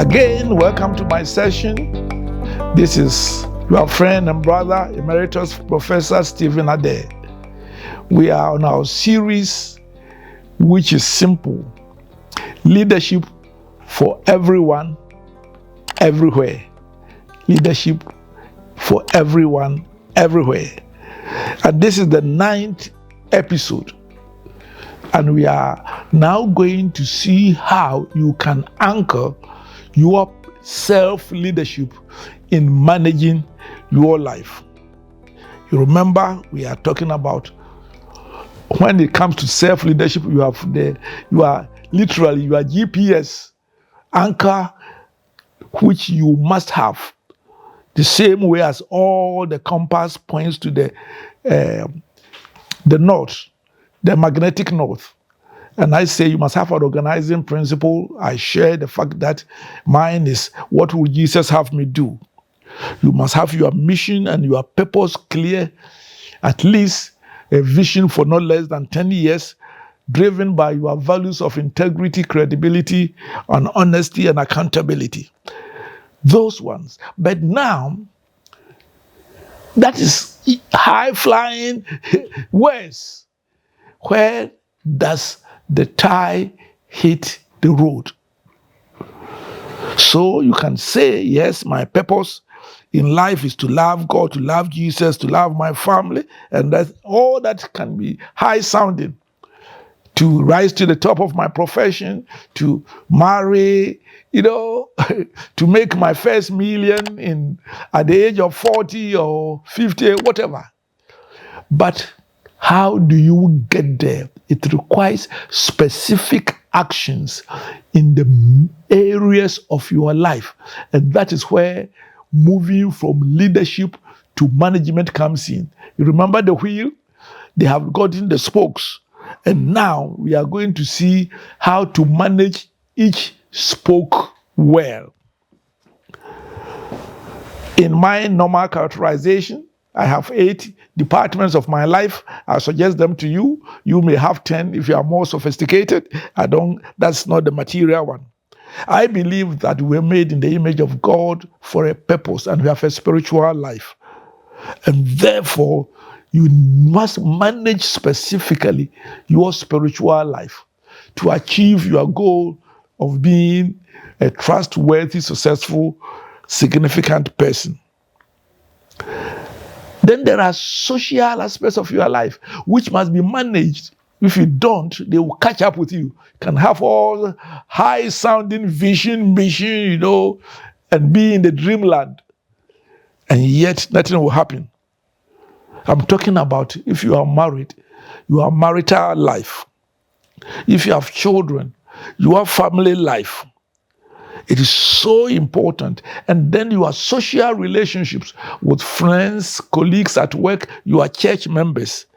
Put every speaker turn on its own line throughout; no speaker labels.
Again, welcome to my session. This is your friend and brother, Emeritus Professor Stephen Adei. We are on our series, which is simple: leadership for everyone, everywhere. Leadership for everyone, everywhere. And this is the 9th episode. And we are now going to see how you can anchor your self-leadership in managing your life. You remember, we are talking about when it comes to self-leadership, you are literally your GPS anchor, which you must have. The same way as all the compass points to the north, the magnetic north. And I say you must have an organizing principle. I share the fact that mine is, what will Jesus have me do? You must have your mission and your purpose clear, at least a vision for not less than 10 years, driven by your values of integrity, credibility, and honesty and accountability. Those ones. But now, that is high-flying words. Where does the tie hit the road? So you can say, yes, my purpose in life is to love God, to love Jesus, to love my family, and that all that can be high-sounding. To rise to the top of my profession, to marry, to make my first million at the age of 40 or 50, whatever. But how do you get there? It requires specific actions in the areas of your life. And that is where moving from leadership to management comes in. You remember the wheel? They have gotten the spokes. And now we are going to see how to manage each spoke well. In my normal characterization, I have 8 departments of my life. I suggest them to you. You may have 10 if you are more sophisticated. That's not the material one. I believe that we are made in the image of God for a purpose, and we have a spiritual life. And therefore, you must manage specifically your spiritual life to achieve your goal of being a trustworthy, successful, significant person. Then there are social aspects of your life which must be managed. If you don't, they will catch up with you. You can have all high-sounding vision, mission, and be in the dreamland. And yet, nothing will happen. I'm talking about if you are married, your marital life. If you have children, your family life. It is so important. And then your social relationships with friends, colleagues at work, your church members.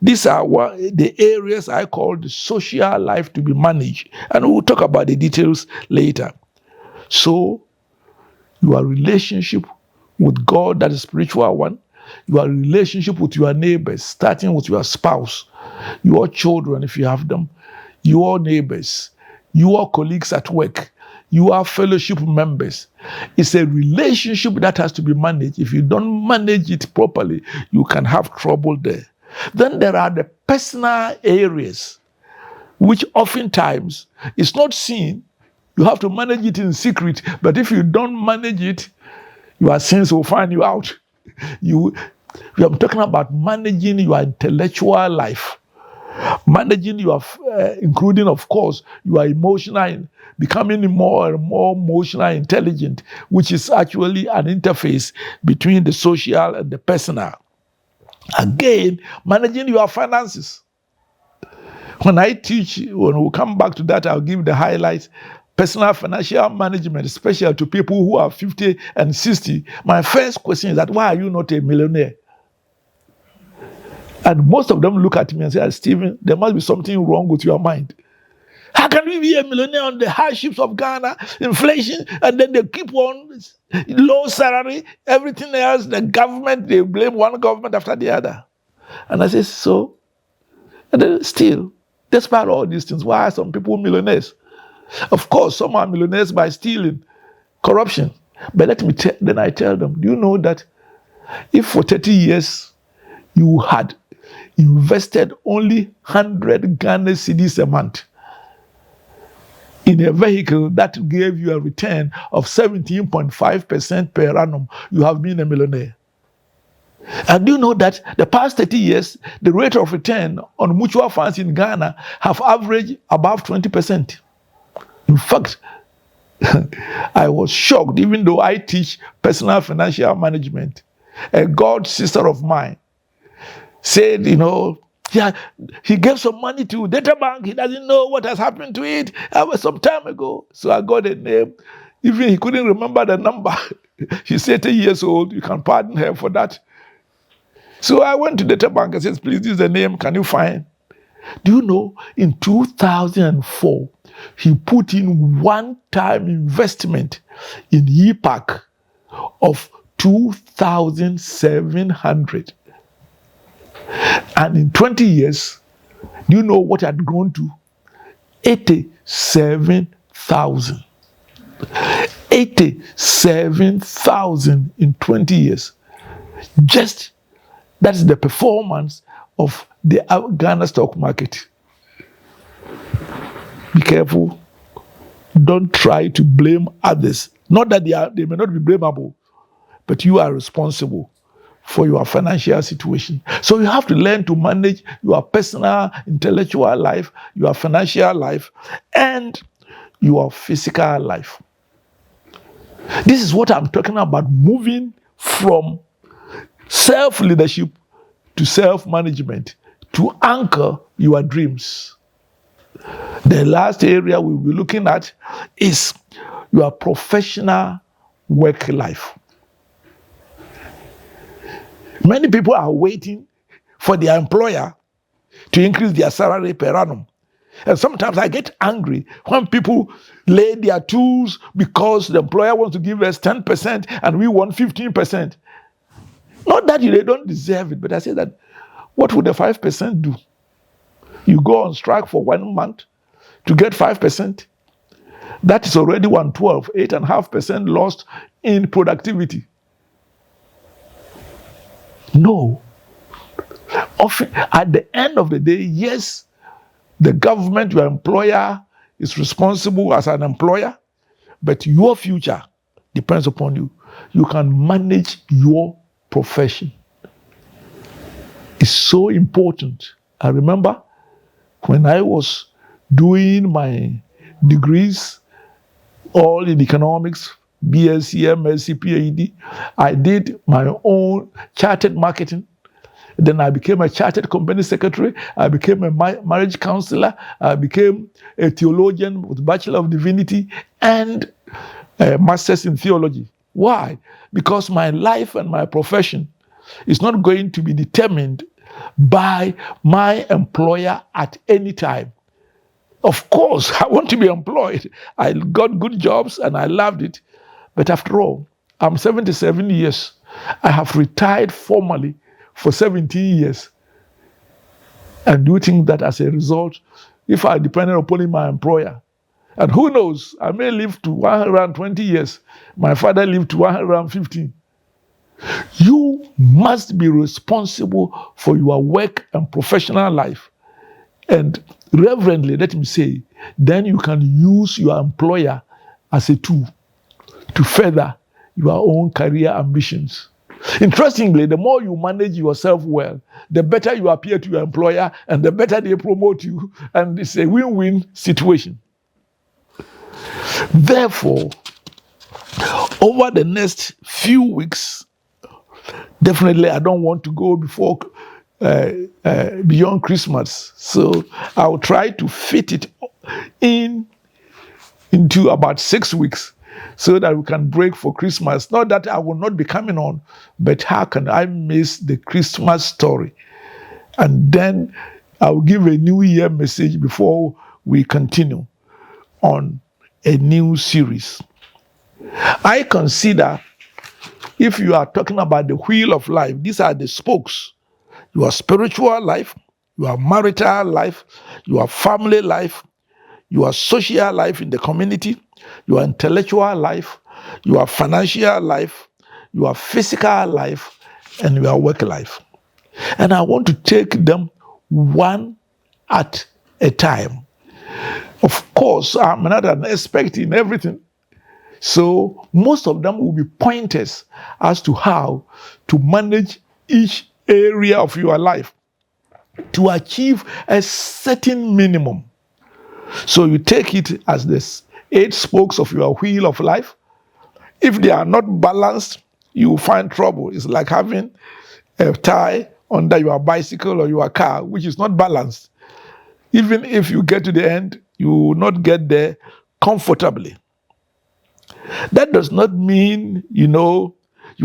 These are the areas I call the social life to be managed. And we'll talk about the details later. So, your relationship with God, that is spiritual one. Your relationship with your neighbors, starting with your spouse, your children, if you have them, your neighbors, your colleagues at work, your fellowship members. It's a relationship that has to be managed. If you don't manage it properly, you can have trouble there. Then there are the personal areas, which oftentimes is not seen. You have to manage it in secret, but if you don't manage it, your sins will find you out. I'm talking about managing your intellectual life, managing your, including, of course, your emotional, becoming more and more emotional intelligent, which is actually an interface between the social and the personal. Again, managing your finances. When I teach, when we come back to that, I'll give the highlights. Personal financial management, especially to people who are 50 and 60. My first question is that, why are you not a millionaire? And most of them look at me and say, Stephen, there must be something wrong with your mind. How can we be a millionaire on the hardships of Ghana, inflation, and then they keep on low salary, everything else, the government, they blame one government after the other. And I say, so? And then still, despite all these things, why are some people millionaires? Of course, some are millionaires by stealing. corruption. But then I tell them, do you know that if for 30 years you had invested only 100 Ghana cedis a month in a vehicle that gave you a return of 17.5% per annum, you have been a millionaire. And do you know that the past 30 years, the rate of return on mutual funds in Ghana have averaged above 20%. In fact, I was shocked, even though I teach personal financial management. A god sister of mine said, yeah, he gave some money to Data Bank. He doesn't know what has happened to it. That was some time ago. So I got a name. Even he couldn't remember the number. She's 80 years old. You can pardon her for that. So I went to Data Bank and said, please, this is the name. Can you find? Do you know, in 2004, he put in one-time investment in EPAC of 2,700. And in 20 years, do you know what had grown to? 87,000. 87,000 in 20 years. Just that's the performance of the Ghana stock market. Be careful. Don't try to blame others. Not that they may not be blamable, but you are responsible for your financial situation. So you have to learn to manage your personal, intellectual life, your financial life, and your physical life. This is what I'm talking about, moving from self-leadership to self-management to anchor your dreams. The last area we'll be looking at is your professional work life. Many people are waiting for their employer to increase their salary per annum. And sometimes I get angry when people lay their tools because the employer wants to give us 10% and we want 15%. Not that they don't deserve it, but I say that, what would the 5% do? You go on strike for 1 month to get 5%. That is already 112, 8.5% lost in productivity. No. Often, at the end of the day, yes, the government, your employer, is responsible as an employer, but your future depends upon you. You can manage your profession. It's so important. I remember when I was doing my degrees, all in economics, BSc, MSc, PhD, I did my own chartered marketing. Then I became a chartered company secretary. I became a marriage counselor. I became a theologian with Bachelor of Divinity and a master's in theology. Why? Because my life and my profession is not going to be determined by my employer at any time. Of course, I want to be employed. I got good jobs and I loved it. But after all, I'm 77 years. I have retired formally for 17 years. And do you think that as a result, if I depended upon my employer, and who knows, I may live to 120 years. My father lived to 115. You must be responsible for your work and professional life. And reverently, let me say, then you can use your employer as a tool to further your own career ambitions. Interestingly, the more you manage yourself well, the better you appear to your employer and the better they promote you. And it's a win-win situation. Therefore, over the next few weeks, definitely I don't want to go before beyond Christmas. So I'll try to fit it into about 6 weeks so that we can break for Christmas. Not that I will not be coming on, but how can I miss the Christmas story? And then I'll give a New Year message before we continue on a new series. I consider, if you are talking about the wheel of life, these are the spokes. Your spiritual life, your marital life, your family life, your social life in the community, your intellectual life, your financial life, your physical life, and your work life. And I want to take them one at a time. Of course, I'm not an expert in everything. So most of them will be pointers as to how to manage each area of your life to achieve a certain minimum. So you take it as the 8 spokes of your wheel of life. If they are not balanced, you will find trouble. It's like having a tie under your bicycle or your car, which is not balanced. Even if you get to the end, you will not get there comfortably. That does not mean, you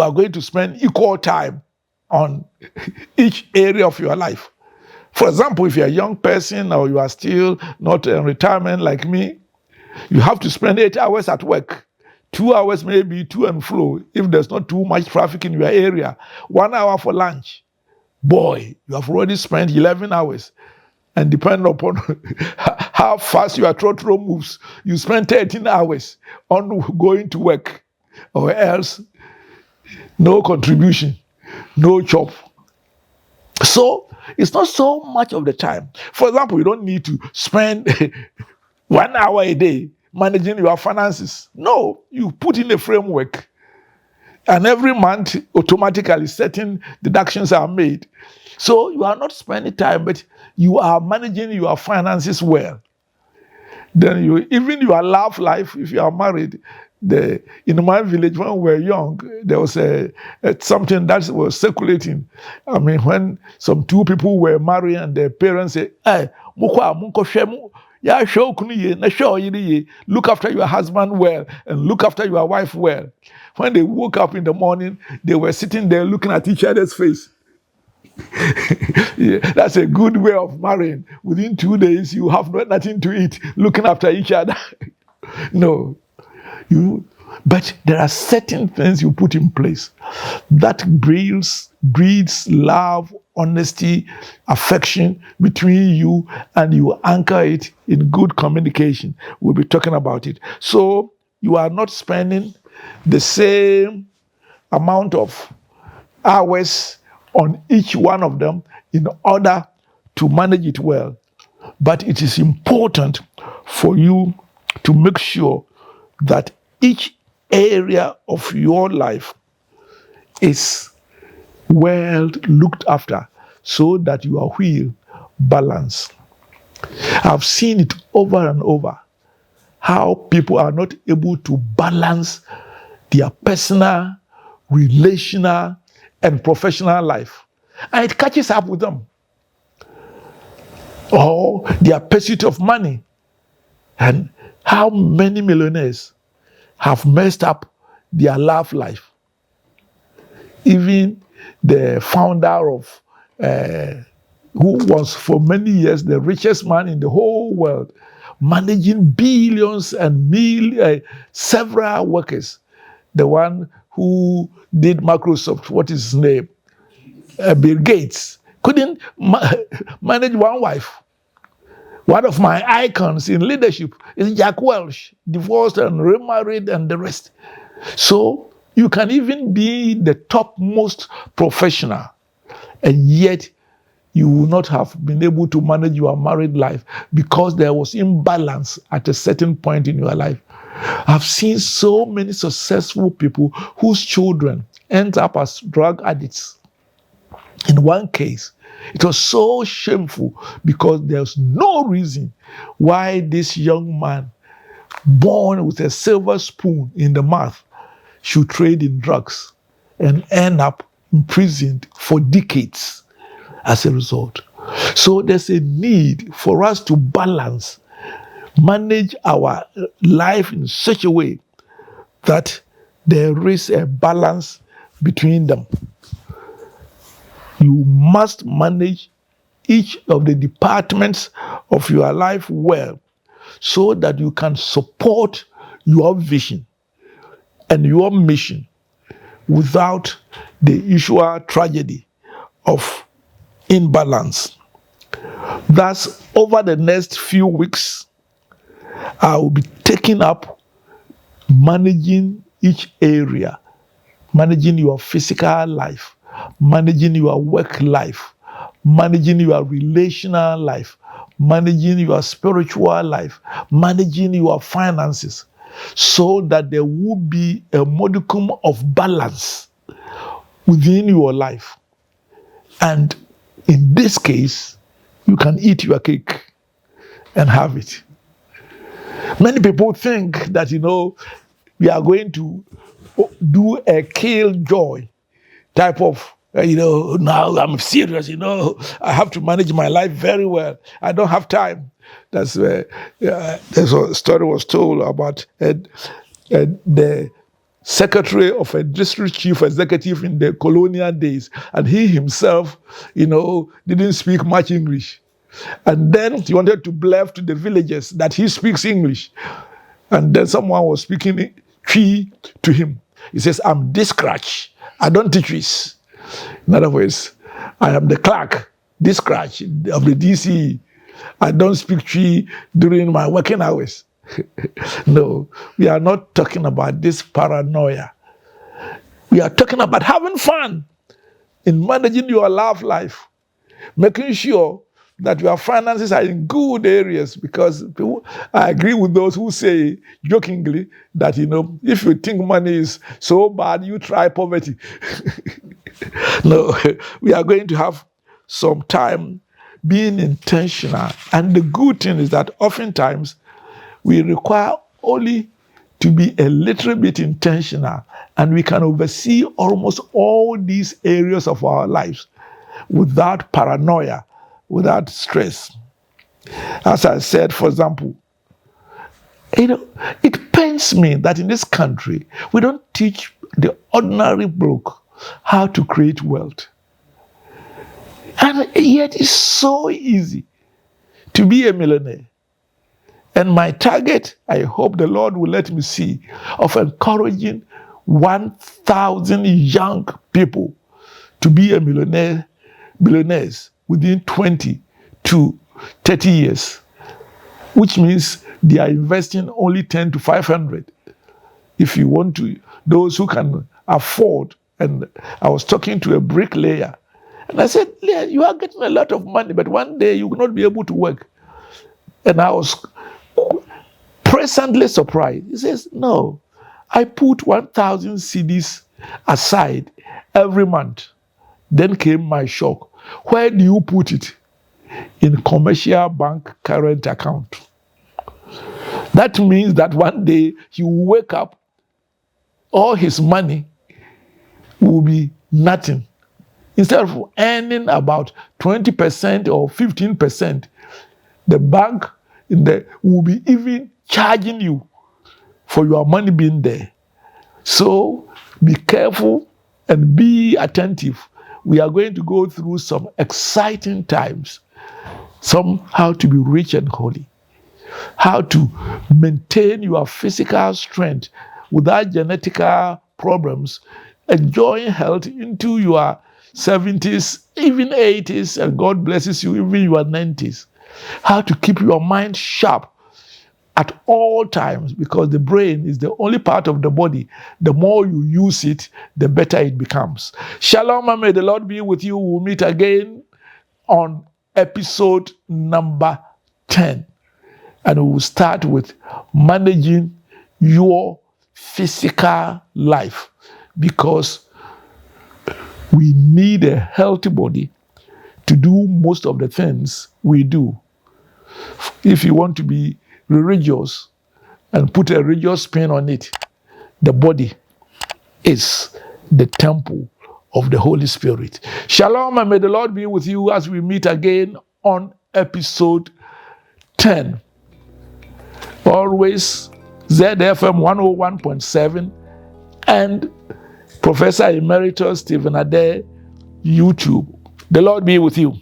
are going to spend equal time on each area of your life. For example, if you're a young person or you are still not in retirement like me, you have to spend 8 hours at work. 2 hours maybe to and fro if there's not too much traffic in your area. 1 hour for lunch. Boy, you have already spent 11 hours. And depending upon how fast your trotro moves, you spend 13 hours on going to work. Or else, no contribution, no job. So, it's not so much of the time. For example, you don't need to spend 1 hour a day managing your finances. No, you put in a framework. And every month, automatically, certain deductions are made. So you are not spending time, but you are managing your finances well. Then even your love life, if you are married, in my village when we were young, there was something that was circulating. I mean, when some 2 people were married and their parents said, "Hey, look after your husband well and look after your wife well." When they woke up in the morning, they were sitting there looking at each other's face. Yeah, that's a good way of marrying. Within 2 days, you have nothing to eat, looking after each other. No. But there are certain things you put in place that breeds love, honesty, affection between you, and you anchor it in good communication. We'll be talking about it. So you are not spending the same amount of hours on each one of them in order to manage it well. But it is important for you to make sure that each area of your life is well looked after so that your wheel balance. I've seen it over and over, how people are not able to balance their personal, relational, and professional life. And it catches up with them. Or their pursuit of money. And how many millionaires have messed up their love life. Even the founder of, who was for many years the richest man in the whole world, managing billions and several workers. The one who did Microsoft, what is his name? Bill Gates, couldn't manage one wife. One of my icons in leadership is Jack Welch, divorced and remarried and the rest. So you can even be the topmost professional, and yet you will not have been able to manage your married life because there was imbalance at a certain point in your life. I've seen so many successful people whose children end up as drug addicts. In one case, it was so shameful because there's no reason why this young man, born with a silver spoon in the mouth, should trade in drugs and end up imprisoned for decades as a result. So there's a need for us to manage our life in such a way that there is a balance between them. You must manage each of the departments of your life well so that you can support your vision and your mission without the usual tragedy of imbalance. Thus, over the next few weeks, I will be taking up managing each area, managing your physical life, managing your work life, managing your relational life, managing your spiritual life, managing your finances, so that there will be a modicum of balance within your life. And in this case, you can eat your cake and have it. Many people think that, we are going to do a killjoy type of, now I'm serious, I have to manage my life very well. I don't have time. There's a story was told about the secretary of a district chief executive in the colonial days, and he himself, didn't speak much English. And then he wanted to bluff to the villagers that he speaks English. And then someone was speaking Twi to him. He says, I'm this scratch. I don't teach this. In other words, I am the clerk, this scratch of the DC. I don't speak Twi during my working hours. No, we are not talking about this paranoia. We are talking about having fun in managing your love life, making sure that your finances are in good areas, because I agree with those who say jokingly that, if you think money is so bad, you try poverty. No, we are going to have some time being intentional. And the good thing is that oftentimes we require only to be a little bit intentional, and we can oversee almost all these areas of our lives without paranoia, without stress. As I said, for example, it pains me that in this country, we don't teach the ordinary broke how to create wealth. And yet it's so easy to be a millionaire. And my target, I hope the Lord will let me see, of encouraging 1,000 young people to be a billionaires within 20 to 30 years, which means they are investing only 10 to 500. If you want to, those who can afford. And I was talking to a bricklayer, and I said, you are getting a lot of money, but one day you will not be able to work. And I was pleasantly surprised. He says, no, I put 1,000 CDs aside every month. Then came my shock. Where do you put it? In commercial bank current account. That means that one day he will wake up, all his money will be nothing. Instead of earning about 20% or 15%, the bank will be even charging you for your money being there. So be careful and be attentive. We are going to go through some exciting times. Some how to be rich and holy. How to maintain your physical strength without genetic problems, enjoying health into your 70s, even 80s, and God blesses you, even your 90s. How to keep your mind sharp at all times, because the brain is the only part of the body. The more you use it, the better it becomes. Shalom, and may the Lord be with you. We'll meet again on episode number 10. And we will start with managing your physical life, because we need a healthy body to do most of the things we do. If you want to be religious and put a religious spin on it, the body is the temple of the Holy Spirit. Shalom, and may the Lord be with you as we meet again on episode 10. Always ZFM 101.7 and Professor Emeritus Stephen Adei YouTube. The Lord be with you.